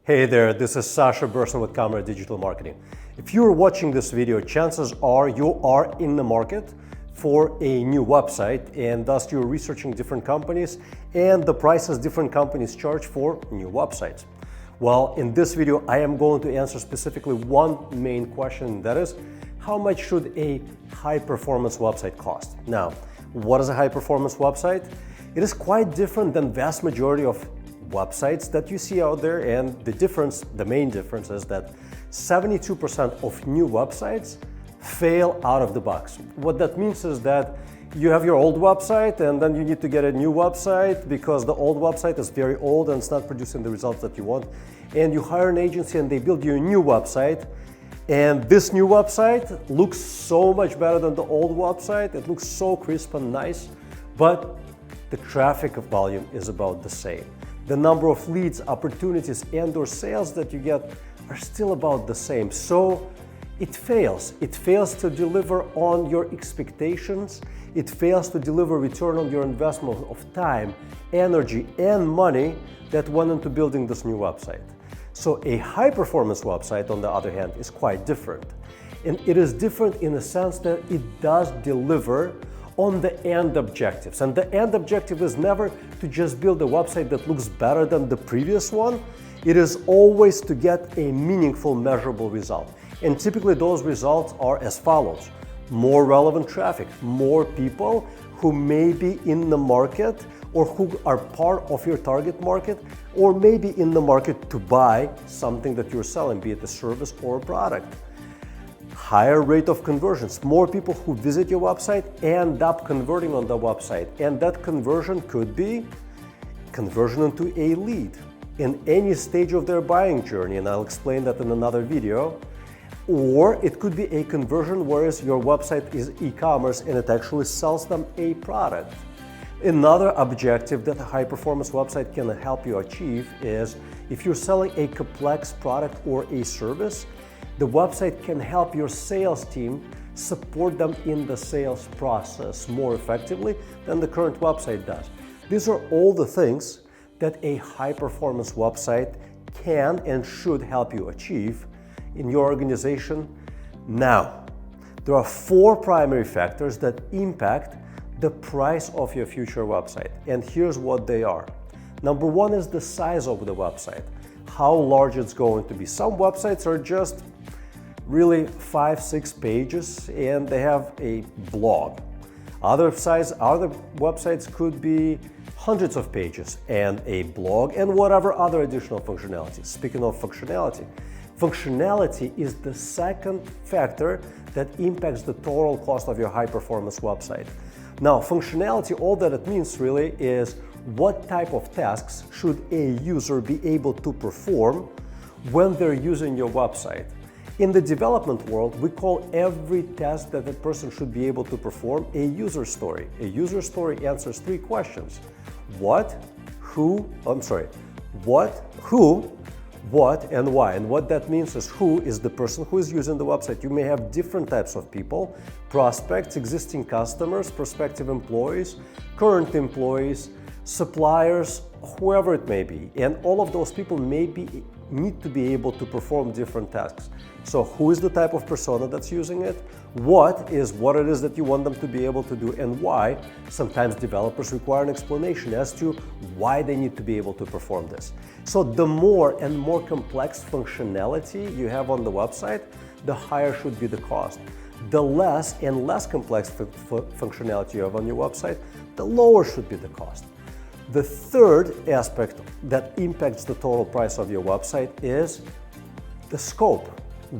Hey there, this is Sasha Burson with Camera Digital Marketing. If you're watching this video, chances are you are in the market for a new website, and thus you're researching different companies and the prices different companies charge for new websites. Well, in this video, I am going to answer specifically one main question, that is, how much should a high-performance website cost? Now, what is a high-performance website? It is quite different than vast majority of websites that you see out there, and the main difference is that 72% of new websites fail out of the box. What that means is that you have your old website and then you need to get a new website because the old website is very old and it's not producing the results that you want. And you hire an agency and they build you a new website, and this new website looks so much better than the old website. It looks so crisp and nice, but the traffic volume is about the same. The number of leads, opportunities, and/or sales that you get are still about the same. So it fails. It fails to deliver on your expectations. It fails to deliver return on your investment of time, energy, and money that went into building this new website. So a high-performance website, on the other hand, is quite different. And it is different in the sense that it does deliver on the end objectives. And the end objective is never to just build a website that looks better than the previous one. It is always to get a meaningful, measurable result. And typically those results are as follows: more relevant traffic, more people who may be in the market or who are part of your target market, or maybe in the market to buy something that you're selling, be it a service or a product. Higher rate of conversions. More people who visit your website end up converting on the website. And that conversion could be conversion into a lead in any stage of their buying journey, and I'll explain that in another video. Or it could be a conversion whereas your website is e-commerce and it actually sells them a product. Another objective that a high-performance website can help you achieve is if you're selling a complex product or a service, the website can help your sales team support them in the sales process more effectively than the current website does. These are all the things that a high-performance website can and should help you achieve in your organization. Now, there are four primary factors that impact the price of your future website, and here's what they are. Number one is the size of the website, how large it's going to be. Some websites are just really 5-6 pages and they have a blog. Other websites could be hundreds of pages and a blog and whatever other additional functionality. Speaking of functionality, functionality is the second factor that impacts the total cost of your high-performance website. Now, functionality, all that it means really is what type of tasks should a user be able to perform when they're using your website. In the development world, we call every task that a person should be able to perform a user story. A user story answers three questions: what, who, what, and why. And what that means is who is the person who is using the website. You may have different types of people: prospects, existing customers, prospective employees, current employees, suppliers, whoever it may be. And all of those people need to be able to perform different tasks. So who is the type of persona that's using it? What is what it is that you want them to be able to do, and why? Sometimes developers require an explanation as to why they need to be able to perform this. So the more and more complex functionality you have on the website, the higher should be the cost. The less and less complex functionality you have on your website, the lower should be the cost. The third aspect that impacts the total price of your website is the scope.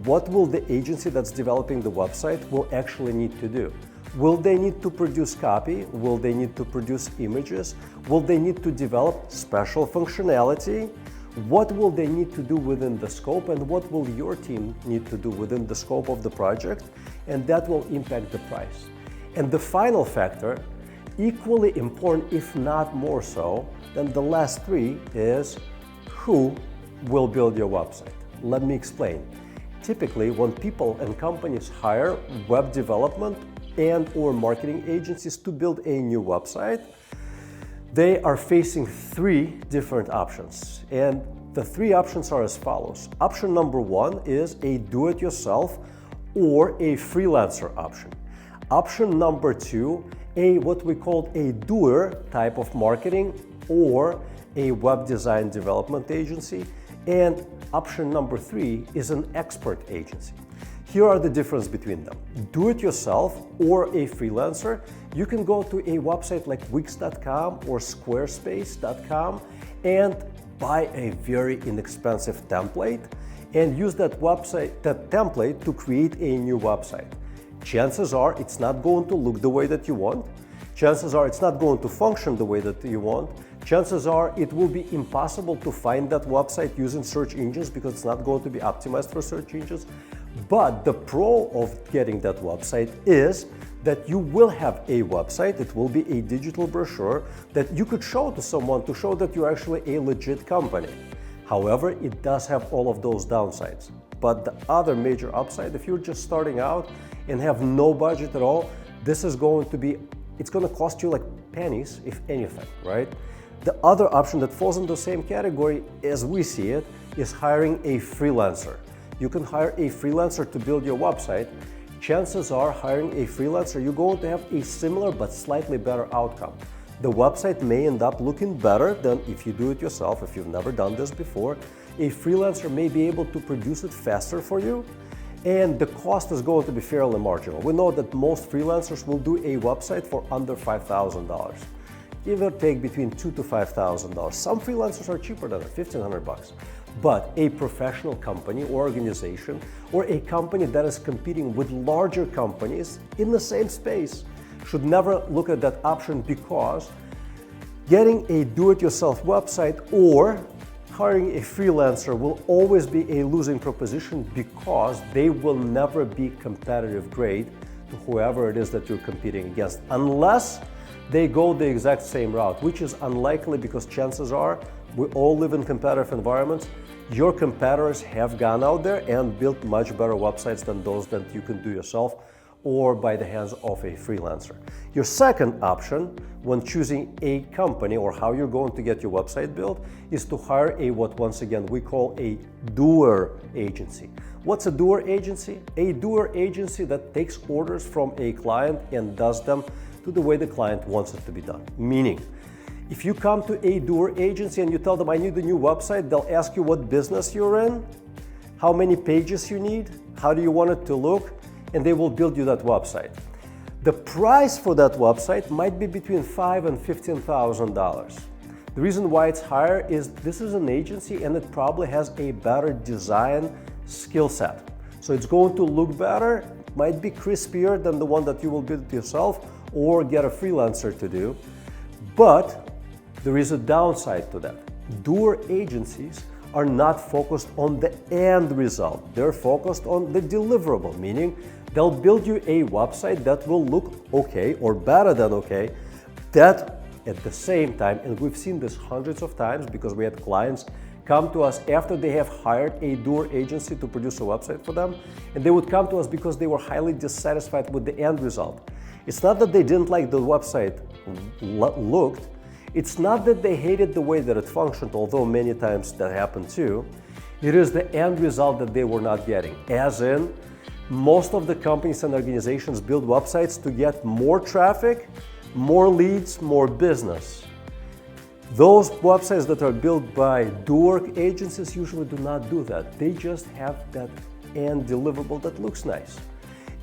What will the agency that's developing the website will actually need to do? Will they need to produce copy? Will they need to produce images? Will they need to develop special functionality? What will they need to do within the scope, and what will your team need to do within the scope of the project? And that will impact the price. And the final factor, equally important, if not more so than the last three, is who will build your website. Let me explain. Typically, when people and companies hire web development and/or marketing agencies to build a new website, they are facing three different options. And The three options are as follows. Option number one is a do-it-yourself or a freelancer option. Option number two, what we call a doer type of marketing or a web design development agency. And option number three is an expert agency. Here are the difference between them. Do-it-yourself or a freelancer, you can go to a website like Wix.com or Squarespace.com and buy a very inexpensive template and use that template to create a new website. Chances are it's not going to look the way that you want. Chances are it's not going to function the way that you want. Chances are it will be impossible to find that website using search engines because it's not going to be optimized for search engines. But the pro of getting that website is that you will have a website. It will be a digital brochure that you could show to someone to show that you're actually a legit company. However, it does have all of those downsides. But the other major upside, if you're just starting out and have no budget at all, this is going to be, it's going to cost you like pennies, if anything, right? The other option that falls in the same category, as we see it, is hiring a freelancer. You can hire a freelancer to build your website. Chances are hiring a freelancer, you're going to have a similar but slightly better outcome. The website may end up looking better than if you do it yourself, if you've never done this before. A freelancer may be able to produce it faster for you, and the cost is going to be fairly marginal. We know that most freelancers will do a website for under $5,000. Give or take between $2,000 to $5,000. Some freelancers are cheaper than that, $1,500. But a professional company or organization or a company that is competing with larger companies in the same space should never look at that option, because getting a do-it-yourself website or hiring a freelancer will always be a losing proposition, because they will never be competitive grade to whoever it is that you're competing against, unless they go the exact same route, which is unlikely because chances are we all live in competitive environments. Your competitors have gone out there and built much better websites than those that you can do yourself or by the hands of a freelancer. Your second option when choosing a company or how you're going to get your website built is to hire a, what once again we call a doer agency. What's a doer agency? A doer agency that takes orders from a client and does them to the way the client wants it to be done. Meaning, if you come to a doer agency and you tell them I need a new website, they'll ask you what business you're in, how many pages you need, how do you want it to look, and they will build you that website. The price for that website might be between $5,000 and $15,000. The reason why it's higher is this is an agency and it probably has a better design skill set. So it's going to look better, might be crispier than the one that you will build it yourself or get a freelancer to do. But there is a downside to that. Doer agencies are not focused on the end result. They're focused on the deliverable, meaning they'll build you a website that will look okay or better than okay, that at the same time, and we've seen this hundreds of times because we had clients come to us after they have hired a doer agency to produce a website for them, and they would come to us because they were highly dissatisfied with the end result. It's not that they didn't like the website looked, it's not that they hated the way that it functioned, although many times that happened too. It is the end result that they were not getting. As in, most of the companies and organizations build websites to get more traffic, more leads, more business. Those websites that are built by doer agencies usually do not do that. They just have that end deliverable that looks nice.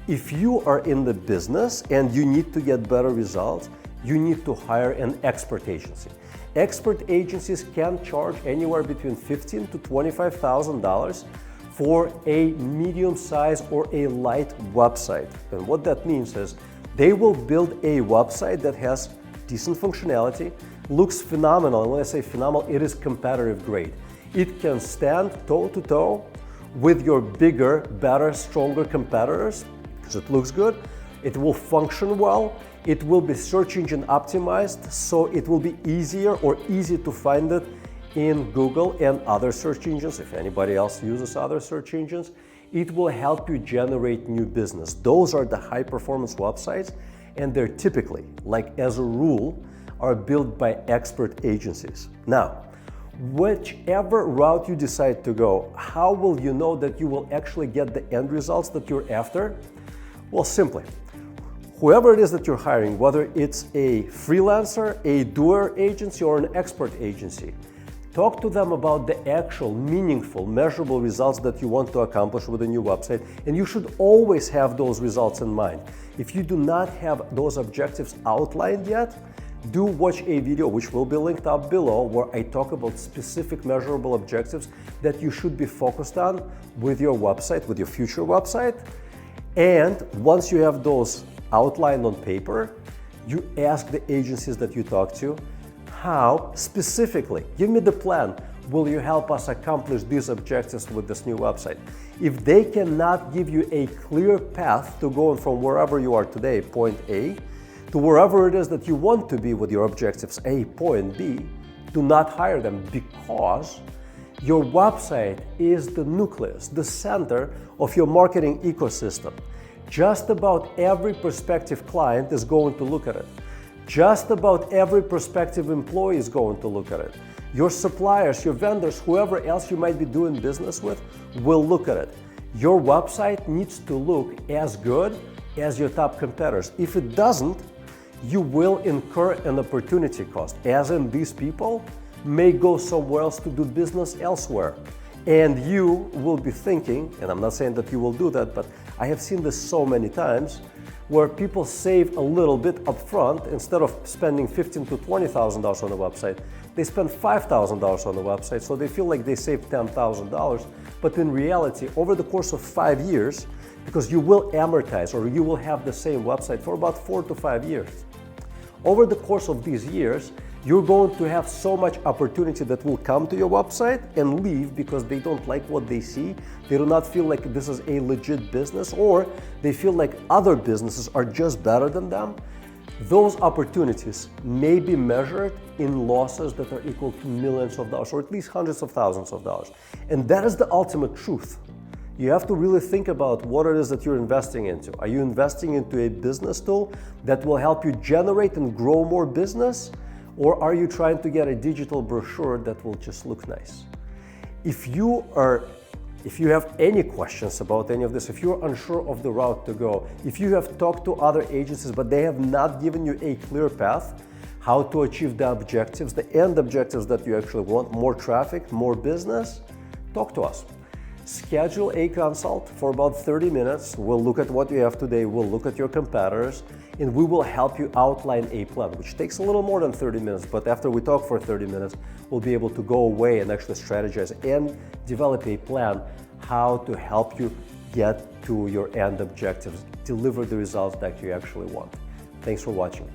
If you are in the business and you need to get better results, you need to hire an expert agency. Expert agencies can charge anywhere between $15,000 to $25,000 for a medium size or a light website. And what that means is they will build a website that has decent functionality, looks phenomenal. And when I say phenomenal, it is competitive grade. It can stand toe to toe with your bigger, better, stronger competitors because it looks good. It will function well. It will be search engine optimized, so it will be easier or easy to find it in Google and other search engines. If anybody else uses other search engines, it will help you generate new business. Those are the high performance websites, and they're typically, like as a rule, are built by expert agencies. Now, Whichever route you decide to go, how will you know that you will actually get the end results that you're after? Well, simply, whoever it is that you're hiring, whether it's a freelancer, a doer agency, or an expert agency, talk to them about the actual, meaningful, measurable results that you want to accomplish with a new website, and you should always have those results in mind. If you do not have those objectives outlined yet, do watch a video, which will be linked up below, where I talk about specific measurable objectives that you should be focused on with your website, with your future website. And once you have those outlined on paper, you ask the agencies that you talk to, how specifically, give me the plan, will you help us accomplish these objectives with this new website? If they cannot give you a clear path to going from wherever you are today, point A, to wherever it is that you want to be with your objectives A, point B, do not hire them, because your website is the nucleus, the center of your marketing ecosystem. Just about every prospective client is going to look at it. Just about every prospective employee is going to look at it. Your suppliers, your vendors, whoever else you might be doing business with will look at it. Your website needs to look as good as your top competitors. If it doesn't, you will incur an opportunity cost, as in these people may go somewhere else to do business elsewhere. And you will be thinking, and I'm not saying that you will do that, but I have seen this so many times, where people save a little bit up front. Instead of spending $15,000 to $20,000 on a website, they spend $5,000 on the website, so they feel like they saved $10,000. But in reality, over the course of 5 years, because you will amortize, or you will have the same website for about 4 to 5 years. Over the course of these years, you're going to have so much opportunity that will come to your website and leave because they don't like what they see. They do not feel like this is a legit business, or they feel like other businesses are just better than them. Those opportunities may be measured in losses that are equal to millions of dollars, or at least hundreds of thousands of dollars. And that is the ultimate truth. You have to really think about what it is that you're investing into. Are you investing into a business tool that will help you generate and grow more business? Or are you trying to get a digital brochure that will just look nice? If you have any questions about any of this, if you're unsure of the route to go, if you have talked to other agencies but they have not given you a clear path how to achieve the objectives, the end objectives that you actually want, more traffic, more business, talk to us. Schedule a consult for about 30 minutes. We'll look at what you have today, we'll look at your competitors, and we will help you outline a plan, which takes a little more than 30 minutes, but after we talk for 30 minutes, we'll be able to go away and actually strategize and develop a plan how to help you get to your end objectives, deliver the results that you actually want. Thanks for watching.